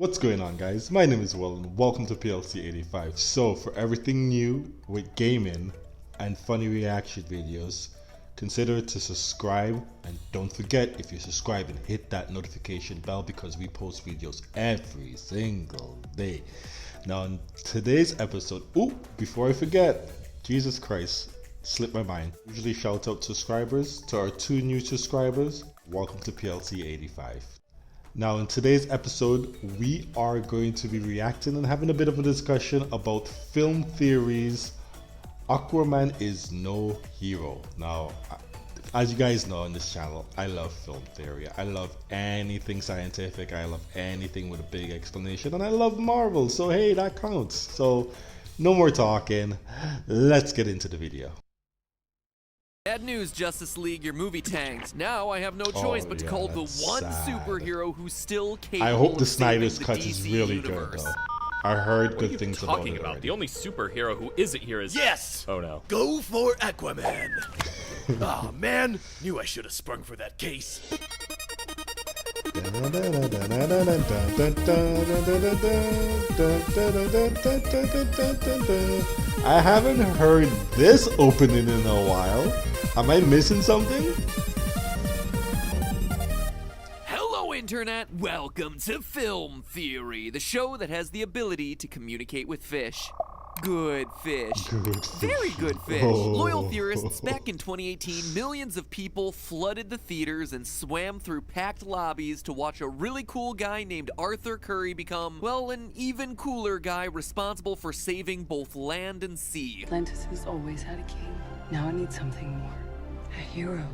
What's going on, guys? My name is Will and welcome to PLC 85. So for everything new with gaming and funny reaction videos, consider to subscribe, and don't forget, if you're subscribing, hit that notification bell because we post videos every single day. Now in today's episode, before I forget, Jesus Christ, slipped my mind. Usually shout out subscribers. To our 2 new subscribers, welcome to PLC 85. Now in today's episode, we are going to be reacting and having a bit of a discussion about film theories. Aquaman is no hero. Now, as you guys know on this channel, I love film theory. I love anything scientific. I love anything with a big explanation. And I love Marvel, so hey, that counts. So no more talking. Let's get into the video. Bad news, Justice League, your movie tanked. Now I have no choice but to call the one superhero who's still capable I hope the of saving Snyder's the cut DC is really universe. good though. I heard good things about it. What are you talking about? The only superhero who isn't here is... Yes! Oh no. Go for Aquaman! Oh man, knew I should have sprung for that case. I haven't heard this opening in a while. Am I missing something? Hello, Internet! Welcome to Film Theory, the show that has the ability to communicate with fish. Good fish. Very good fish. Loyal theorists, back in 2018, millions of people flooded the theaters and swam through packed lobbies to watch a really cool guy named Arthur Curry become, well, an even cooler guy responsible for saving both land and sea. Atlantis has always had a king. Now I need something more. A hero.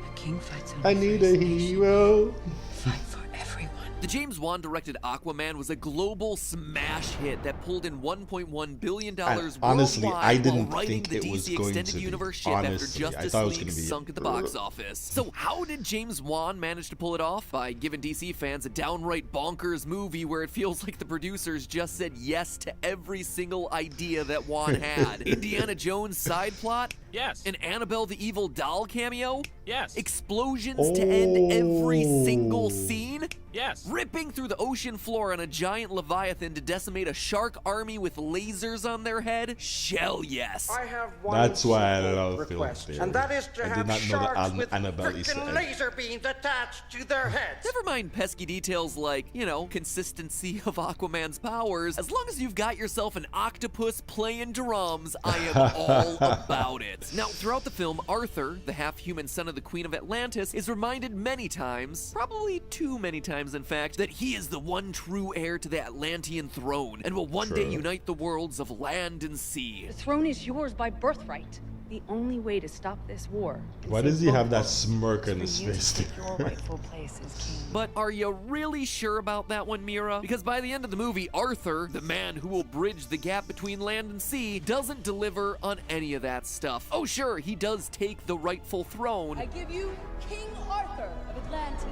A king fights over I need a hero. Fight for everyone. The James Wan-directed Aquaman was a global smash hit that pulled in $1.1 billion honestly, worldwide I didn't while riding think the it was DC going Extended to be. Universe ship Honestly, I after Justice thought it was League gonna be- sunk at the box office. So how did James Wan manage to pull it off? By giving DC fans a downright bonkers movie where it feels like the producers just said yes to every single idea that Wan had. Indiana Jones side plot? Yes. An Annabelle the Evil Doll cameo? Yes. Explosions to end every single scene? Yes. Ripping through the ocean floor on a giant leviathan to decimate a shark army with lasers on their head? Shell yes. I have one That's why I simple love film request, theory. and that is to I did have not know sharks that with Annabelle Easter frickin' egg. laser beams attached to their heads. Never mind pesky details like, you know, consistency of Aquaman's powers. As long as you've got yourself an octopus playing drums, I am all about it. Now, throughout the film, Arthur, the half-human son of the Queen of Atlantis, is reminded many times, probably too many times in fact, that he is the one true heir to the Atlantean throne and will one day unite the worlds of land and sea. The throne is yours by birthright. The only way to stop this war. Why does he have that smirk on his face? Your rightful place as king. But are you really sure about that one, Mira? Because by the end of the movie, Arthur, the man who will bridge the gap between land and sea, doesn't deliver on any of that stuff. Oh sure, he does take the rightful throne. I give you King Arthur of Atlantis.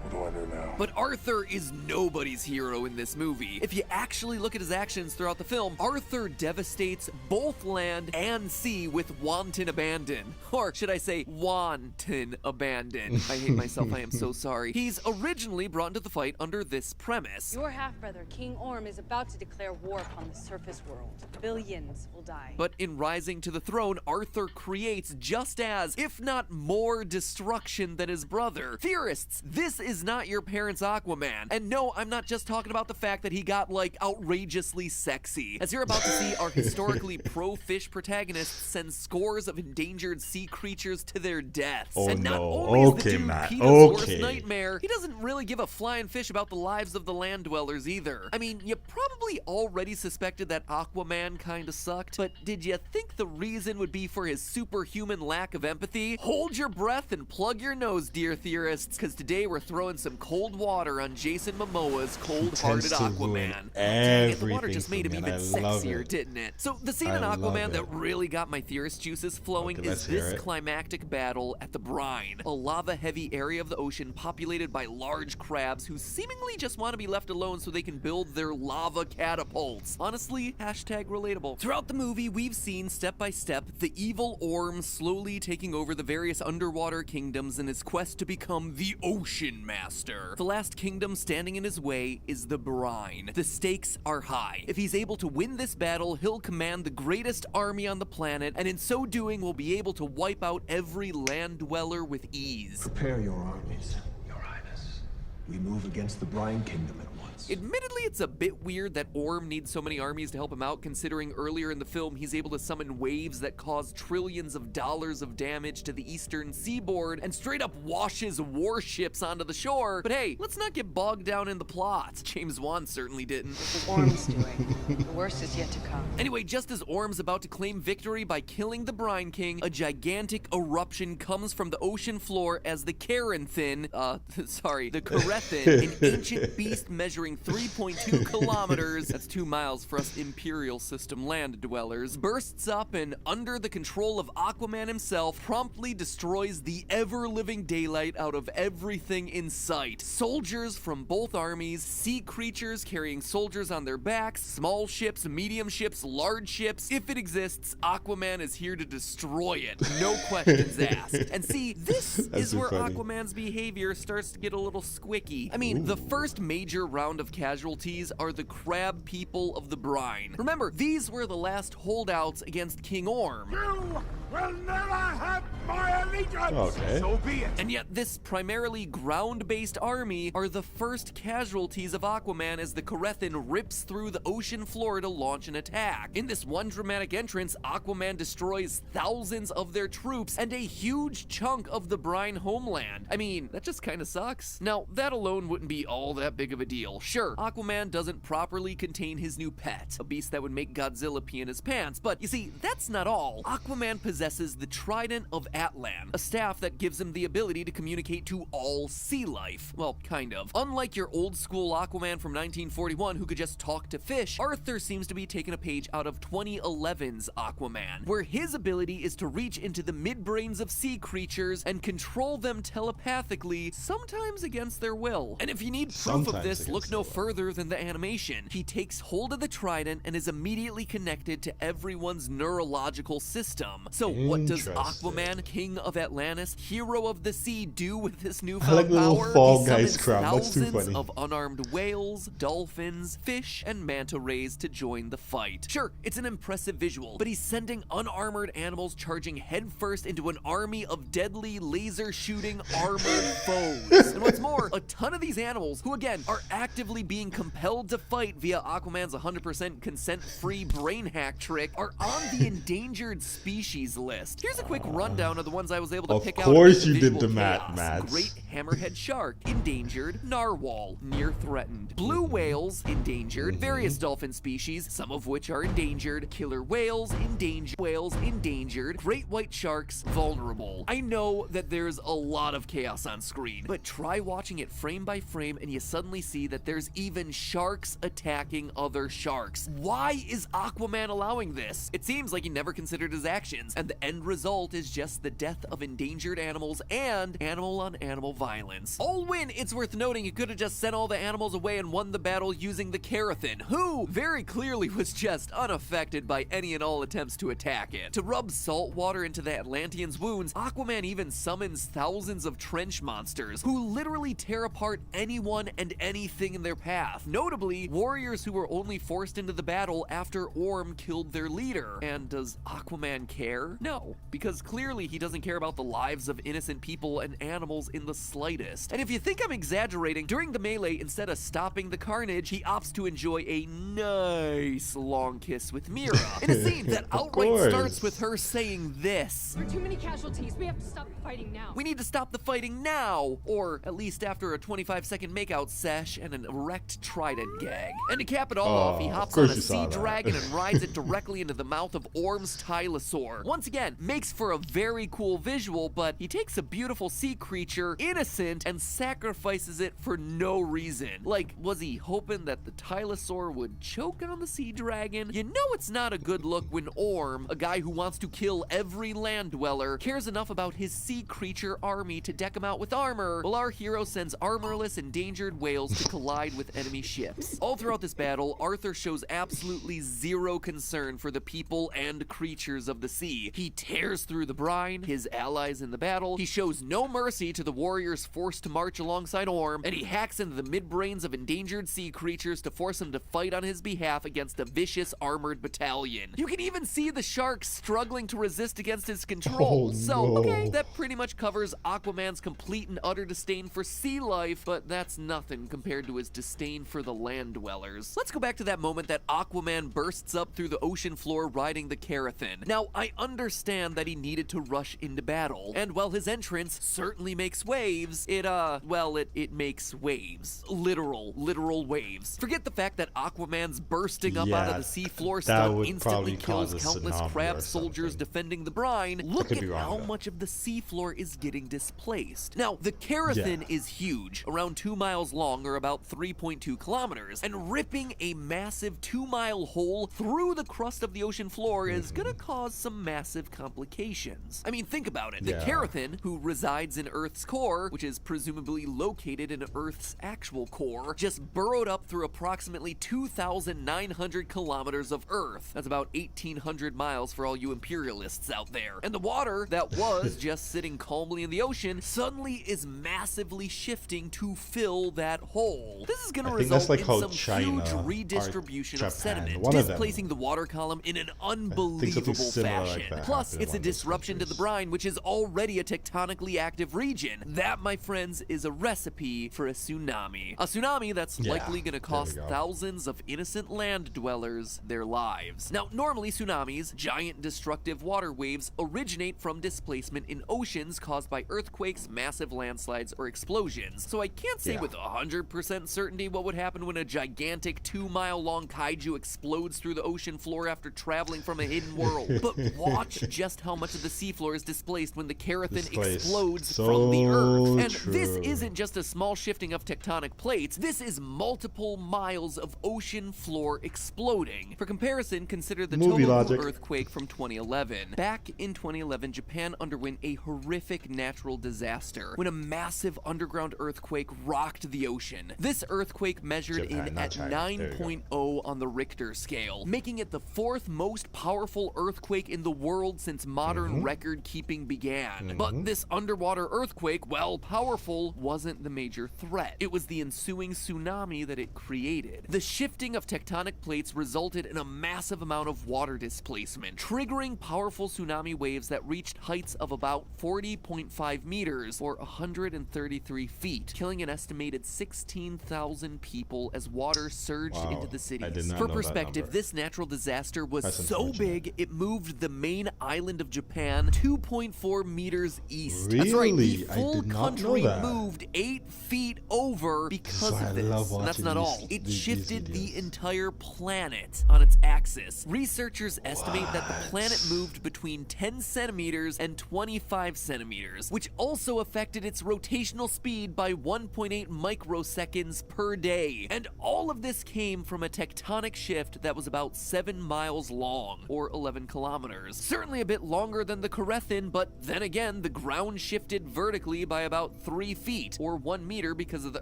What do I do now? But Arthur is nobody's hero in this movie. If you actually look at his actions throughout the film, Arthur devastates both land and sea with wanton abandon. Or should I say, wanton abandon. I hate myself, I am so sorry. He's originally brought into the fight under this premise. Your half-brother, King Orm, is about to declare war upon the surface world. Billions will die. But in rising to the throne, Arthur creates just as, if not more, destruction than his brother. Theorists, this is not your parents' Aquaman. And no, I'm not just talking about the fact that he got, like, outrageously sexy. As you're about to see, our historically pro-fish protagonist sends scores of endangered sea creatures to their deaths. Oh, and not no. only is the Okay, dude Matt. PETA's worst Okay. nightmare, he doesn't really give a flying fish about the lives of the land dwellers either. I mean, you probably already suspected that Aquaman kinda sucked, but did you think the reason would be for his superhuman lack of empathy? Hold your breath and plug your nose, dear theorists, because today we're throwing some cold water on Jason Momoa's cold-hearted tends to ruin Aquaman. Dang it, the water everything just for made him me, and even I love sexier, it. didn't it? So the scene I in love Aquaman it. that really got my theorist juices flowing Okay, is let's hear this it. climactic battle at the brine, a lava-heavy area of the ocean populated by large crabs who seemingly just want to be left alone so they can build their lava catapults. Honestly, hashtag relatable. Throughout the movie, we've seen step by step the evil Orm slowly taking over the various underwater kingdoms in his quest to become the Ocean Master. The last kingdom standing in his way is the brine. The stakes are high. If he's able to win this battle, he'll command the greatest army on the planet, and in so doing will be able to wipe out every land dweller with ease. Prepare your armies, Your Highness. We move against the Brine Kingdom at once. Admittedly, it's a bit weird that Orm needs so many armies to help him out, considering earlier in the film he's able to summon waves that cause trillions of dollars of damage to the eastern seaboard and straight up washes warships onto the shore. But hey, let's not get bogged down in the plot. James Wan certainly didn't. Orm's doing. The worst is yet to come. Anyway, just as Orm's about to claim victory by killing the Brine King, a gigantic eruption comes from the ocean floor as the Caranthin, the Carethin, an ancient beast measuring 3.2 kilometers, that's 2 miles for us Imperial System land dwellers, bursts up and, under the control of Aquaman himself, promptly destroys the ever-living daylight out of everything in sight. Soldiers from both armies, sea creatures carrying soldiers on their backs, small ships, medium ships, large ships. If it exists, Aquaman is here to destroy it. No questions asked. And see, this is where funny. Aquaman's behavior starts to get a little squicky. I mean, the first major round of casualties are the crab people of the brine. Remember, these were the last holdouts against King Orm. You will never have my allegiance! Okay. So be it! And yet this primarily ground-based army are the first casualties of Aquaman as the Carethin rips through the ocean floor to launch an attack. In this one dramatic entrance, Aquaman destroys thousands of their troops and a huge chunk of the brine homeland. I mean, that just kinda sucks. Now, that alone wouldn't be all that big of a deal. Sure, Aquaman doesn't properly contain his new pet, a beast that would make Godzilla pee in his pants, but you see, that's not all. Aquaman possesses the Trident of Atlan, a staff that gives him the ability to communicate to all sea life. Well, kind of. Unlike your old school Aquaman from 1941 who could just talk to fish, Arthur seems to be taking a page out of 2011's Aquaman, where his ability is to reach into the midbrains of sea creatures and control them telepathically, sometimes against their will. And if you need proof of this, look no further than the animation. He takes hold of the trident and is immediately connected to everyone's neurological system. So what does Aquaman, King of Atlantis, hero of the sea, do with this newfound like the little power? Fall He Guys summons crowd. That's too thousands funny. of unarmed whales, dolphins, fish, and manta rays to join the fight. Sure, it's an impressive visual, but he's sending unarmored animals charging headfirst into an army of deadly laser-shooting armored foes. And what's more, a ton of these animals, who again are actively being compelled to fight via Aquaman's 100% consent-free brain hack trick, are on the endangered species list. Here's a quick rundown of the ones I was able to Of pick out. course amid you did visual the math, chaos. Mads. Great hammerhead shark, endangered. Narwhal, near threatened. Blue whales, endangered. Various dolphin species, some of which are endangered. Killer whales, endangered. Whales, endangered. Great white sharks, vulnerable. I know that there's a lot of chaos on screen, but try watching it frame by frame and you suddenly see that there's even sharks attacking other sharks. Why is Aquaman allowing this? It seems like he never considered his actions, and the end result is just the death of endangered animals and animal-on-animal violence. All when it's worth noting he could have just sent all the animals away and won the battle using the Carethin, who very clearly was just unaffected by any and all attempts to attack it. To rub salt water into the Atlanteans' wounds, Aquaman even summons thousands of trench monsters who literally tear apart anyone and anything in their path. Notably, warriors who were only forced into the battle after Orm killed their leader. And does Aquaman care? No, because clearly he doesn't care about the lives of innocent people and animals in the slightest. And if you think I'm exaggerating, during the melee, instead of stopping the carnage, he opts to enjoy a nice long kiss with Mira in a scene that outright starts with her saying this: There are too many casualties. We have to stop the fighting now. "We need to stop the fighting now," or at least after a 25-second makeout sesh and an erect trident gag. And to cap it all off, he hops on a sea dragon and rides it directly into the mouth of Orm's Tylosaur. Once once again, makes for a very cool visual, but he takes a beautiful sea creature, innocent, and sacrifices it for no reason. Like, was he hoping that the Tylosaur would choke on the sea dragon? You know it's not a good look when Orm, a guy who wants to kill every land dweller, cares enough about his sea creature army to deck him out with armor, while our hero sends armorless endangered whales to collide with enemy ships. All throughout this battle, Arthur shows absolutely zero concern for the people and creatures of the sea. He tears through the brine, his allies in the battle, he shows no mercy to the warriors forced to march alongside Orm, and he hacks into the midbrains of endangered sea creatures to force them to fight on his behalf against a vicious armored battalion. You can even see the sharks struggling to resist against his control. Okay, that pretty much covers Aquaman's complete and utter disdain for sea life, but that's nothing compared to his disdain for the land dwellers. Let's go back to that moment that Aquaman bursts up through the ocean floor riding the Carathin. Now, I understand that he needed to rush into battle, and while his entrance certainly makes waves, it makes waves. Literal waves. Forget the fact that Aquaman's bursting up out of the seafloor stuff instantly kills countless crab soldiers defending the brine. Look at how much of the seafloor is getting displaced. Now, the Carathin is huge, around 2 miles long or about 3.2 kilometers, and ripping a massive 2-mile hole through the crust of the ocean floor is gonna cause some massive complications. I mean, think about it. The Carathin, who resides in Earth's core, which is presumably located in Earth's actual core, just burrowed up through approximately 2,900 kilometers of Earth. That's about 1,800 miles for all you imperialists out there. And the water that was just sitting calmly in the ocean suddenly is massively shifting to fill that hole. This is gonna result in some huge redistribution of sediment, displacing the water column in an unbelievable fashion. Plus, it's a disruption to the brine, which is already a tectonically active region. That, my friends, is a recipe for a tsunami. A tsunami that's likely gonna cost thousands of innocent land dwellers their lives. Now, normally tsunamis, giant destructive water waves, originate from displacement in oceans caused by earthquakes, massive landslides, or explosions. So I can't say with 100% certainty what would happen when a gigantic 2-mile-long kaiju explodes through the ocean floor after traveling from a hidden world. But watch just how much of the seafloor is displaced when the Carathin explodes from the Earth. And this isn't just a small shifting of tectonic plates, this is multiple miles of ocean floor exploding. For comparison, consider the Tohoku earthquake from 2011. Back in 2011, Japan underwent a horrific natural disaster when a massive underground earthquake rocked the ocean. This earthquake measured in at 9.0 on the Richter scale, making it the 4th most powerful earthquake in the world since modern record keeping began. But this underwater earthquake, while powerful, wasn't the major threat. It was the ensuing tsunami that it created. The shifting of tectonic plates resulted in a massive amount of water displacement, triggering powerful tsunami waves that reached heights of about 40.5 meters or 133 feet, killing an estimated 16,000 people as water surged into the cities. For perspective, this natural disaster was so big it moved the main island of Japan 2.4 meters east. That's right, the full country moved 8 feet over because of this. And that's not all. It shifted the entire planet on its axis. Researchers estimate that the planet moved between 10 centimeters and 25 centimeters, which also affected its rotational speed by 1.8 microseconds per day. And all of this came from a tectonic shift that was about 7 miles long, or 11 kilometers. Certainly a bit longer than the Carathin, but then again, the ground shifted vertically by about 3 feet, or 1 meter because of the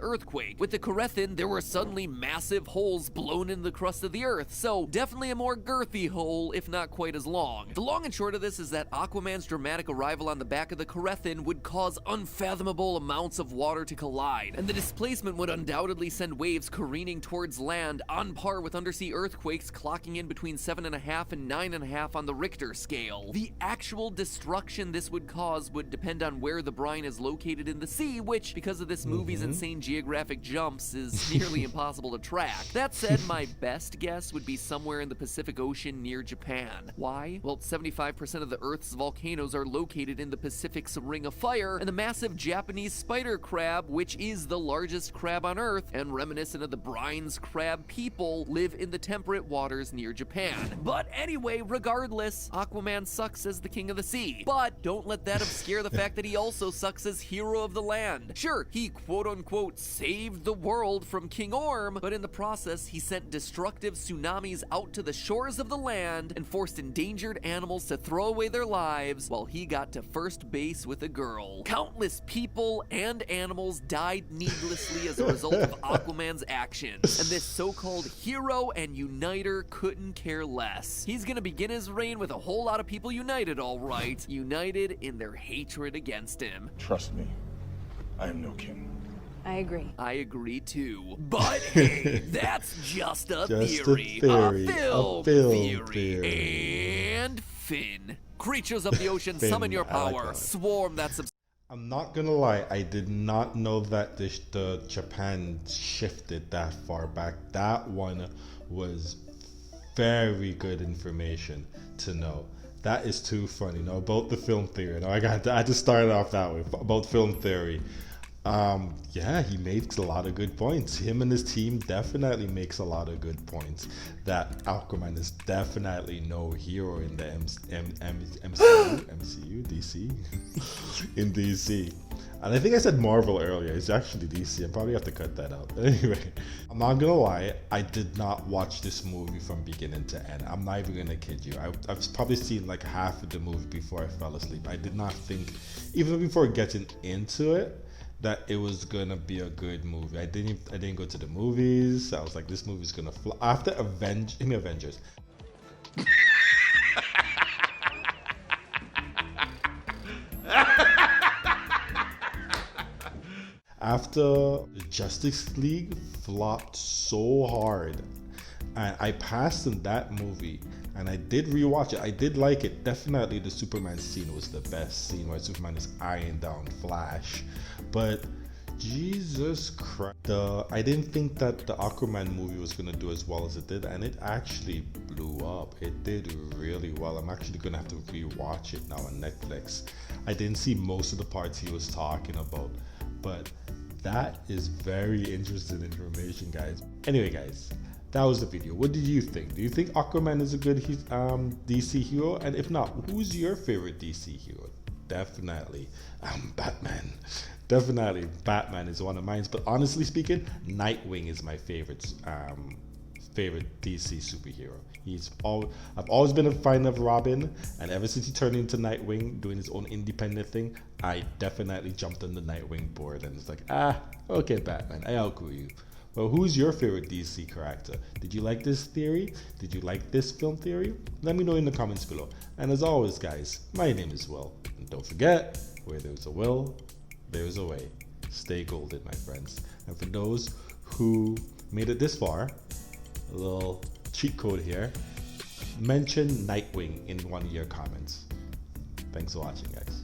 earthquake. With the Carathin, there were suddenly massive holes blown in the crust of the earth, so definitely a more girthy hole, if not quite as long. The long and short of this is that Aquaman's dramatic arrival on the back of the Carathin would cause unfathomable amounts of water to collide, and the displacement would undoubtedly send waves careening towards land on par with undersea earthquakes clocking in between 7.5 and 9.5 on the Richter scale. The actual destruction this would cause would depend on where the brine is located in the sea, which, because of this movie's insane geographic jumps, is nearly impossible to track. That said, my best guess would be somewhere in the Pacific Ocean near Japan. Why? Well, 75% of the Earth's volcanoes are located in the Pacific's Ring of Fire, and the massive Japanese spider crab, which is the largest crab on Earth, and reminiscent of the brine's crab people, live in the temperate waters near Japan. But anyway, regardless, Aquaman Aquaman sucks as the king of the sea. But don't let that obscure the fact that he also sucks as hero of the land. Sure, he quote-unquote saved the world from King Orm, but in the process, he sent destructive tsunamis out to the shores of the land and forced endangered animals to throw away their lives while he got to first base with a girl. Countless people and animals died needlessly as a result of Aquaman's actions, and this so-called hero and uniter couldn't care less. He's gonna begin his reign with a whole lot of people united, all right, united in their hatred against him. Trust me, I am no king. I agree. I agree too. But hey, that's just a Just a theory. theory. A film, A film theory. theory. And Finn. Creatures of the ocean, Finn, summon your I like power. that. Swarm that I'm not gonna lie, I did not know that the Japan shifted that far back. That one was very good information to know. That is too funny. No, about the film theory. No, I just started off that way about film theory. Yeah, he makes a lot of good points. Him and his team definitely makes a lot of good points. That Aquaman is definitely no hero in the MCU, DC, in DC. And I think I said Marvel earlier. It's actually DC. I probably have to cut that out. Anyway, I'm not gonna lie. I did not watch this movie from beginning to end. I'm not even gonna kid you. I've probably seen like half of the movie before I fell asleep. I did not think, even before getting into it, that it was gonna be a good movie. I didn't go to the movies. I was like, this movie's gonna fly. After Avengers. After the Justice League flopped so hard, and I passed in that movie, and I did rewatch it. I did like it. Definitely the Superman scene was the best scene where Superman is eyeing down Flash. But Jesus Christ, I didn't think that the Aquaman movie was gonna do as well as it did, and it actually blew up. It did really well. I'm actually gonna have to rewatch it now on Netflix. I didn't see most of the parts he was talking about, but that is very interesting information, guys. Anyway, guys, that was the video. What did you think? Do you think Aquaman is a good DC hero? And if not, who's your favorite DC hero? Definitely Batman. Definitely Batman is one of mine. But honestly speaking, Nightwing is my favorite DC superhero. I've always been a fan of Robin, and ever since he turned into Nightwing, doing his own independent thing, I definitely jumped on the Nightwing board, and it's like, okay, Batman, I outgrew you. Well, who's your favorite DC character? Did you like this theory? Did you like this film theory? Let me know in the comments below. And as always, guys, my name is Will. And don't forget, where there's a will, there's a way. Stay golden, my friends. And for those who made it this far, a little cheat code here. Mention Nightwing in one of your comments. Thanks for watching, guys.